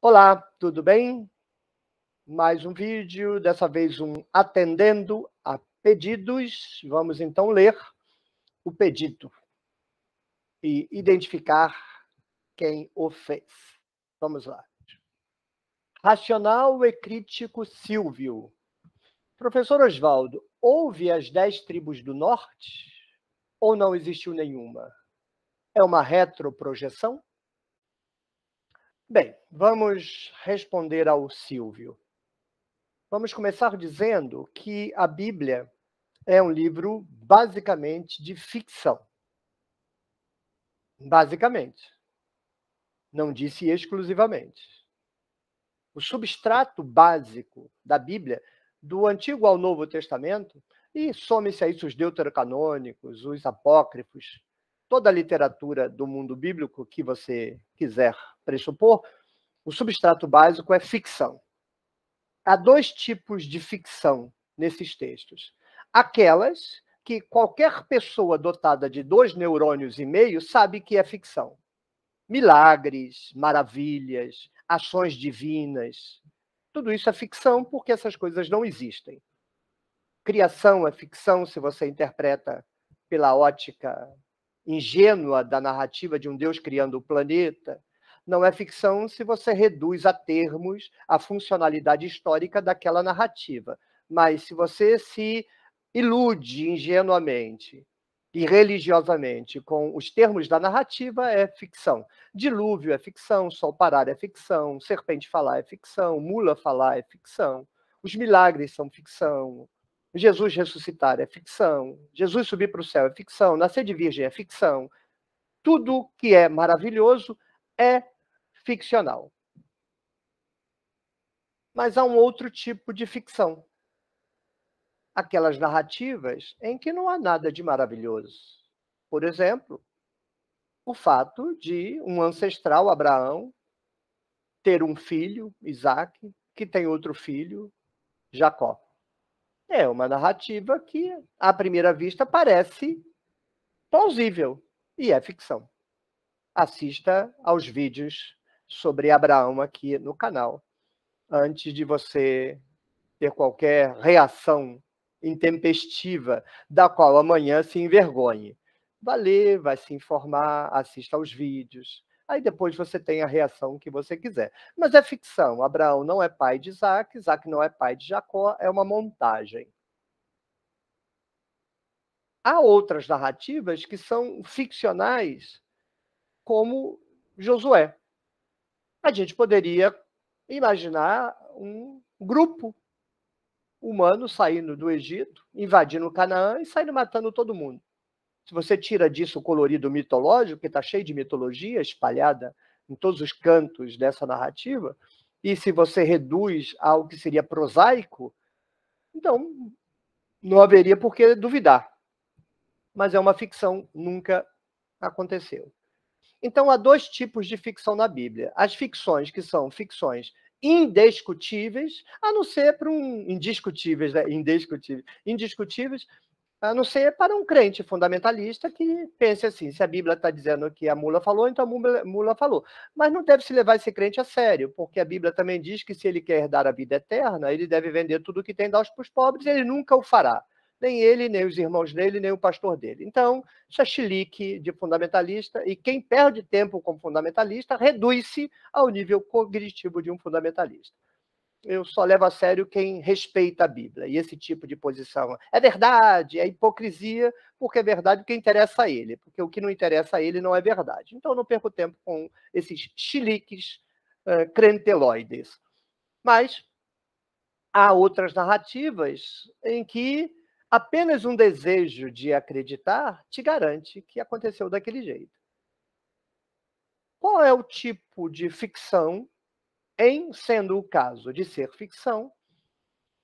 Olá, tudo bem? Mais um vídeo, dessa vez atendendo a pedidos. Vamos então ler o pedido e identificar quem o fez. Vamos lá. Racional e crítico Silvio. Professor Oswaldo, houve as 10 tribos do norte ou não existiu nenhuma? É uma retroprojeção? Bem, vamos responder ao Silvio. Vamos começar dizendo que a Bíblia é um livro basicamente de ficção. Basicamente. Não disse exclusivamente. O substrato básico da Bíblia, do Antigo ao Novo Testamento, e some-se a isso os deuterocanônicos, os apócrifos, toda a literatura do mundo bíblico que você quiser pressupor, o substrato básico é ficção. Há dois tipos de ficção nesses textos. Aquelas que qualquer pessoa dotada de 2 neurônios e meio sabe que é ficção. Milagres, maravilhas, ações divinas. Tudo isso é ficção porque essas coisas não existem. Criação é ficção se você interpreta pela ótica ingênua da narrativa de um Deus criando o planeta. Não é ficção se você reduz a termos a funcionalidade histórica daquela narrativa. Mas se você se ilude ingenuamente e religiosamente com os termos da narrativa, é ficção. Dilúvio é ficção, sol parar é ficção, serpente falar é ficção, mula falar é ficção, os milagres são ficção, Jesus ressuscitar é ficção, Jesus subir para o céu é ficção, nascer de virgem é ficção. Tudo que é maravilhoso é ficcional. Mas há um outro tipo de ficção. Aquelas narrativas em que não há nada de maravilhoso. Por exemplo, o fato de um ancestral, Abraão, ter um filho, Isaque, que tem outro filho, Jacó. É uma narrativa que, à primeira vista, parece plausível e é ficção. Assista aos vídeos sobre Abraão aqui no canal, antes de você ter qualquer reação intempestiva, da qual amanhã se envergonhe. Vai ler, vai se informar, assista aos vídeos. Aí depois você tem a reação que você quiser. Mas é ficção. Abraão não é pai de Isaac, Isaac não é pai de Jacó, é uma montagem. Há outras narrativas que são ficcionais, como Josué. A gente poderia imaginar um grupo humano saindo do Egito, invadindo Canaã e saindo matando todo mundo. Se você tira disso o colorido mitológico, que está cheio de mitologia espalhada em todos os cantos dessa narrativa, e se você reduz ao que seria prosaico, então não haveria por que duvidar. Mas é uma ficção, nunca aconteceu. Então, há dois tipos de ficção na Bíblia. As ficções que são ficções indiscutíveis, a não ser para indiscutíveis, né? Indiscutíveis, a não ser para um crente fundamentalista que pense assim, se a Bíblia está dizendo que a mula falou, então a mula falou. Mas não deve se levar esse crente a sério, porque a Bíblia também diz que se ele quer herdar a vida eterna, ele deve vender tudo o que tem e dar para os pobres, e ele nunca o fará. Nem ele, nem os irmãos dele, nem o pastor dele. Então, isso é chilique de fundamentalista, e quem perde tempo como fundamentalista reduz-se ao nível cognitivo de um fundamentalista. Eu só levo a sério quem respeita a Bíblia. E esse tipo de posição é verdade, é hipocrisia, porque é verdade o que interessa a ele, porque o que não interessa a ele não é verdade. Então, eu não perco tempo com esses chiliques crenteloides. Mas há outras narrativas em que apenas um desejo de acreditar te garante que aconteceu daquele jeito. Qual é o tipo de ficção, em sendo o caso de ser ficção,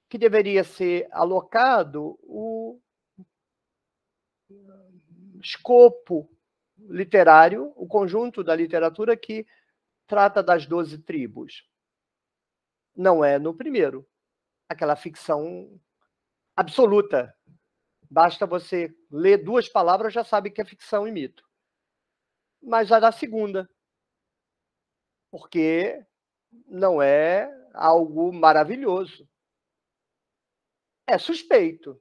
que deveria ser alocado o escopo literário, o conjunto da literatura que trata das 12 tribos? Não é no primeiro, aquela ficção absoluta. Basta você ler 2 palavras, já sabe que é ficção e mito. Mas a da segunda, porque não é algo maravilhoso. É suspeito.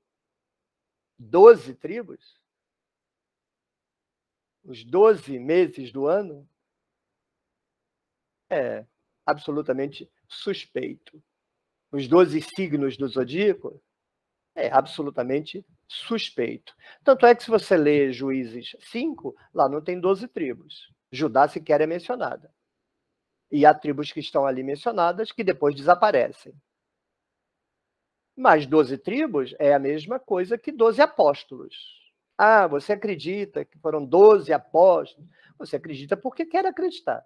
12 tribos? Os 12 meses do ano? É absolutamente suspeito. Os 12 signos do zodíaco? É absolutamente suspeito. Tanto é que se você lê Juízes 5, lá não tem 12 tribos. Judá sequer é mencionada. E há tribos que estão ali mencionadas que depois desaparecem. Mas 12 tribos é a mesma coisa que 12 apóstolos. Ah, você acredita que foram 12 apóstolos? Você acredita porque quer acreditar.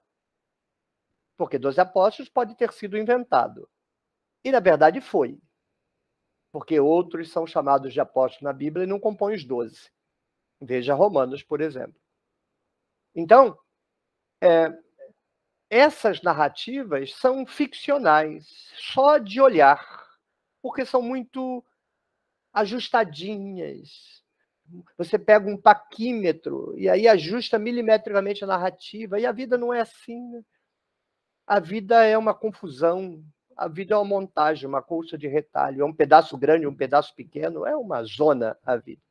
Porque 12 apóstolos pode ter sido inventado. E, na verdade, foi. Porque outros são chamados de apóstolos na Bíblia e não compõem os 12. Veja Romanos, por exemplo. Então, essas narrativas são ficcionais, só de olhar, porque são muito ajustadinhas. Você pega um paquímetro e aí ajusta milimetricamente a narrativa, e a vida não é assim, né? A vida é uma confusão, a vida é uma montagem, uma colcha de retalho, é um pedaço grande, um pedaço pequeno, é uma zona a vida.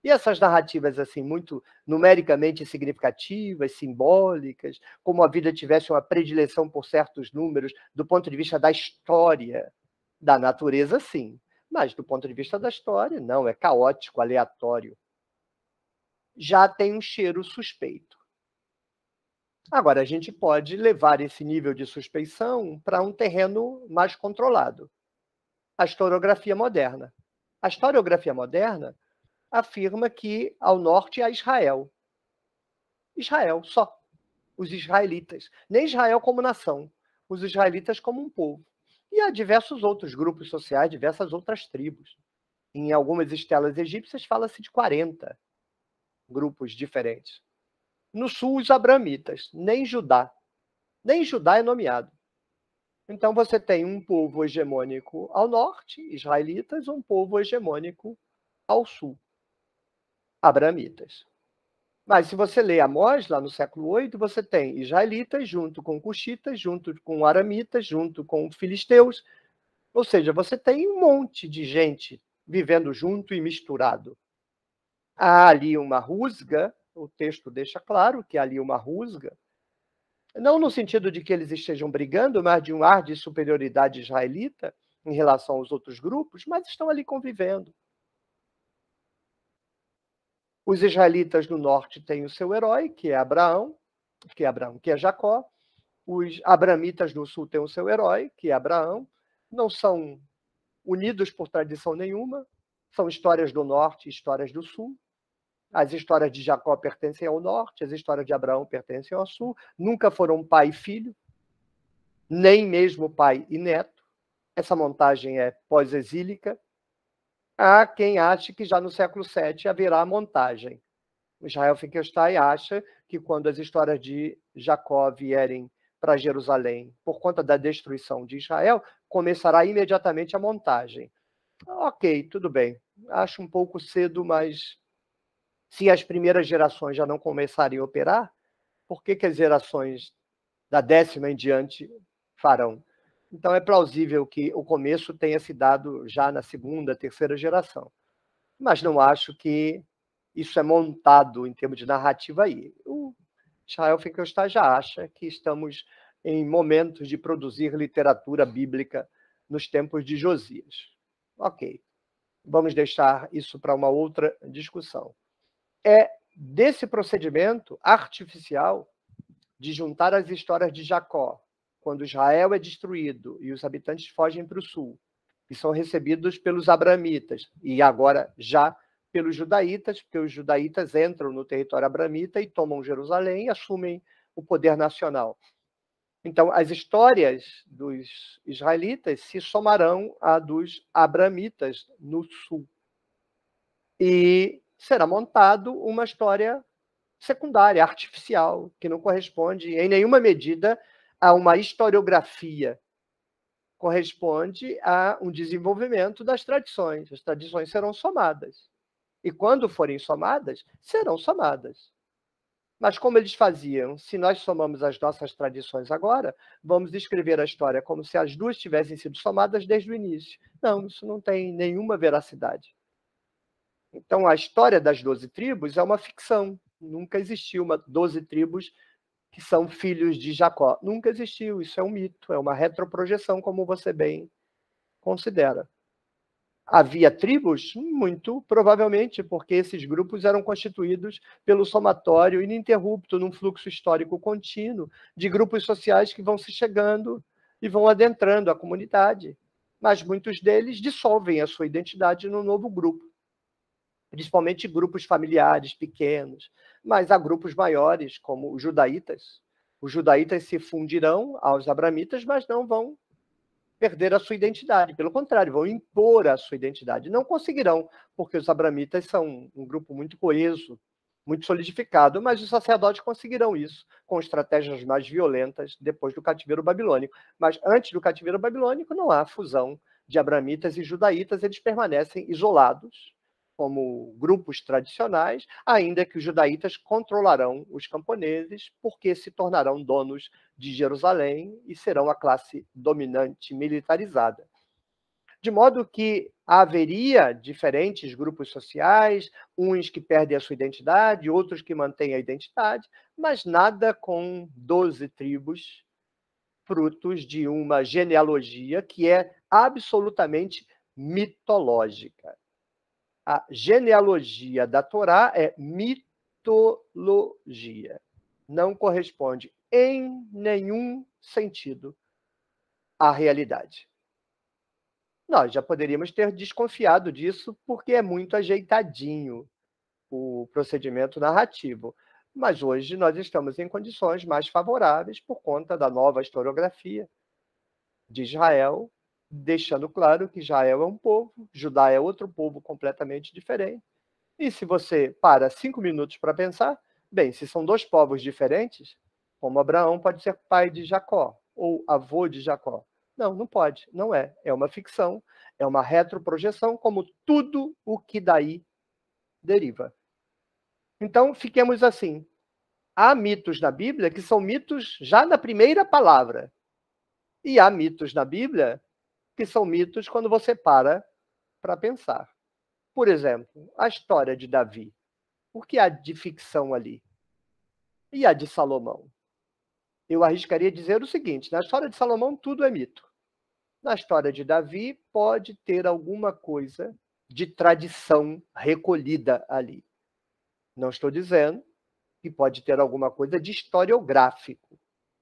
E essas narrativas assim muito numericamente significativas, simbólicas, como a vida tivesse uma predileção por certos números do ponto de vista da história, da natureza, sim. Mas do ponto de vista da história, não, é caótico, aleatório. Já tem um cheiro suspeito. Agora, a gente pode levar esse nível de suspeição para um terreno mais controlado. A historiografia moderna. A historiografia moderna afirma que ao norte há Israel. Israel, só. Os israelitas. Nem Israel como nação, os israelitas como um povo. E há diversos outros grupos sociais, diversas outras tribos. Em algumas estelas egípcias fala-se de 40 grupos diferentes. No sul, os abramitas, nem Judá. Nem Judá é nomeado. Então você tem um povo hegemônico ao norte, israelitas, um povo hegemônico ao sul, abramitas. Mas se você lê Amós, lá no século VIII, você tem israelitas junto com cuxitas, junto com aramitas, junto com filisteus. Ou seja, você tem um monte de gente vivendo junto e misturado. Há ali uma rusga, o texto deixa claro que há ali uma rusga, não no sentido de que eles estejam brigando, mas de um ar de superioridade israelita em relação aos outros grupos, mas estão ali convivendo. Os israelitas do norte têm o seu herói, que é Abraão, que é Jacó. Os abramitas do sul têm o seu herói, que é Abraão. Não são unidos por tradição nenhuma, são histórias do norte e histórias do sul. As histórias de Jacó pertencem ao norte, as histórias de Abraão pertencem ao sul. Nunca foram pai e filho, nem mesmo pai e neto. Essa montagem é pós-exílica. Há quem ache que já no século VII haverá a montagem. Israel Finkelstein acha que quando as histórias de Jacó vierem para Jerusalém, por conta da destruição de Israel, começará imediatamente a montagem. Ok, tudo bem. Acho um pouco cedo, mas se as primeiras gerações já não começarem a operar, por que as gerações da 10ª em diante farão? Então é plausível que o começo tenha se dado já na 2ª, 3ª geração. Mas não acho que isso é montado em termos de narrativa aí. O Israel Finkelstein já acha que estamos em momentos de produzir literatura bíblica nos tempos de Josias. Ok, vamos deixar isso para uma outra discussão. É desse procedimento artificial de juntar as histórias de Jacó, quando Israel é destruído e os habitantes fogem para o sul, e são recebidos pelos abramitas, e agora já pelos judaítas, porque os judaítas entram no território abramita e tomam Jerusalém e assumem o poder nacional. Então, as histórias dos israelitas se somarão à dos abramitas no sul. E será montado uma história secundária, artificial, que não corresponde em nenhuma medida a uma historiografia. Corresponde a um desenvolvimento das tradições. As tradições serão somadas. E quando forem somadas, serão somadas. Mas como eles faziam? Se nós somamos as nossas tradições agora, vamos escrever a história como se as duas tivessem sido somadas desde o início. Não, isso não tem nenhuma veracidade. Então, a história das 12 tribos é uma ficção. Nunca existiu 12 tribos que são filhos de Jacó. Nunca existiu. Isso é um mito, é uma retroprojeção, como você bem considera. Havia tribos? Muito provavelmente, porque esses grupos eram constituídos pelo somatório ininterrupto, num fluxo histórico contínuo, de grupos sociais que vão se chegando e vão adentrando a comunidade. Mas muitos deles dissolvem a sua identidade num novo grupo, principalmente grupos familiares pequenos. Mas há grupos maiores, como os judaítas. Os judaítas se fundirão aos abramitas, mas não vão perder a sua identidade. Pelo contrário, vão impor a sua identidade. Não conseguirão, porque os abramitas são um grupo muito coeso, muito solidificado, mas os sacerdotes conseguirão isso com estratégias mais violentas depois do cativeiro babilônico. Mas antes do cativeiro babilônico não há fusão de abramitas e judaítas, eles permanecem isolados como grupos tradicionais, ainda que os judaítas controlarão os camponeses, porque se tornarão donos de Jerusalém e serão a classe dominante militarizada. De modo que haveria diferentes grupos sociais, uns que perdem a sua identidade, outros que mantêm a identidade, mas nada com 12 tribos, frutos de uma genealogia que é absolutamente mitológica. A genealogia da Torá é mitologia. Não corresponde em nenhum sentido à realidade. Nós já poderíamos ter desconfiado disso, porque é muito ajeitadinho o procedimento narrativo. Mas hoje nós estamos em condições mais favoráveis por conta da nova historiografia de Israel, deixando claro que Israel é um povo, Judá é outro povo completamente diferente. E se você para 5 minutos para pensar, bem, se são dois povos diferentes, como Abraão pode ser pai de Jacó ou avô de Jacó. Não, não pode, não é. É uma ficção, é uma retroprojeção, como tudo o que daí deriva. Então, fiquemos assim. Há mitos na Bíblia que são mitos já na primeira palavra. E há mitos na Bíblia que são mitos quando você para pensar. Por exemplo, a história de Davi. O que há de ficção ali? E a de Salomão? Eu arriscaria dizer o seguinte: na história de Salomão, tudo é mito. Na história de Davi, pode ter alguma coisa de tradição recolhida ali. Não estou dizendo que pode ter alguma coisa de historiográfico.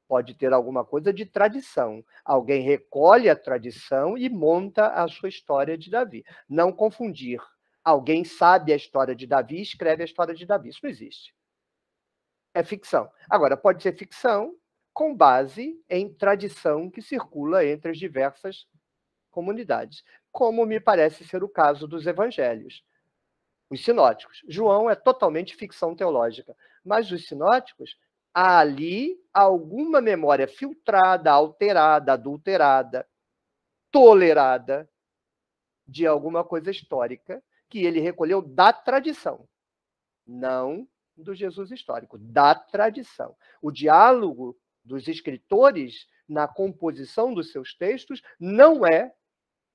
Pode ter alguma coisa de tradição. Alguém recolhe a tradição e monta a sua história de Davi. Não confundir. Alguém sabe a história de Davi e escreve a história de Davi. Isso não existe. É ficção. Agora, pode ser ficção com base em tradição que circula entre as diversas comunidades, como me parece ser o caso dos evangelhos. Os sinóticos. João é totalmente ficção teológica, mas os sinóticos, há ali alguma memória filtrada, alterada, adulterada, tolerada de alguma coisa histórica que ele recolheu da tradição, não do Jesus histórico, da tradição. O diálogo dos escritores na composição dos seus textos não é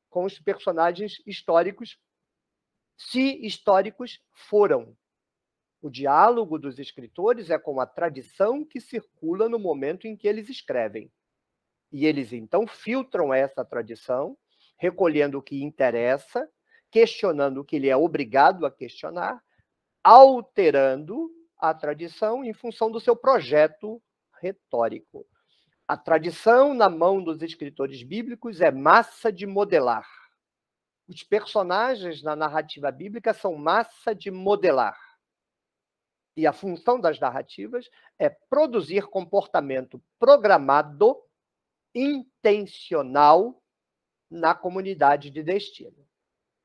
com os personagens históricos, se históricos foram. O diálogo dos escritores é com a tradição que circula no momento em que eles escrevem. E eles, então, filtram essa tradição, recolhendo o que interessa, questionando o que ele é obrigado a questionar, alterando a tradição em função do seu projeto retórico. A tradição, na mão dos escritores bíblicos, é massa de modelar. Os personagens na narrativa bíblica são massa de modelar. E a função das narrativas é produzir comportamento programado, intencional, na comunidade de destino.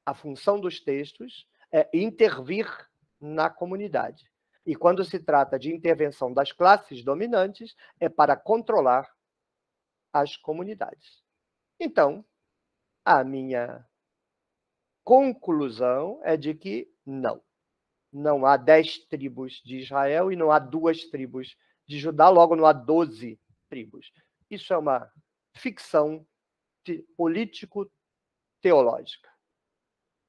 A função dos textos é intervir na comunidade. E quando se trata de intervenção das classes dominantes, é para controlar as comunidades. Então, a minha conclusão é de que não. não há 10 tribos de Israel e não há 2 tribos de Judá, logo não há 12 tribos. Isso é uma ficção político-teológica.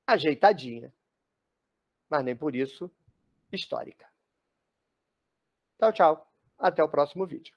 Ajeitadinha, mas nem por isso histórica. Tchau, tchau. Até o próximo vídeo.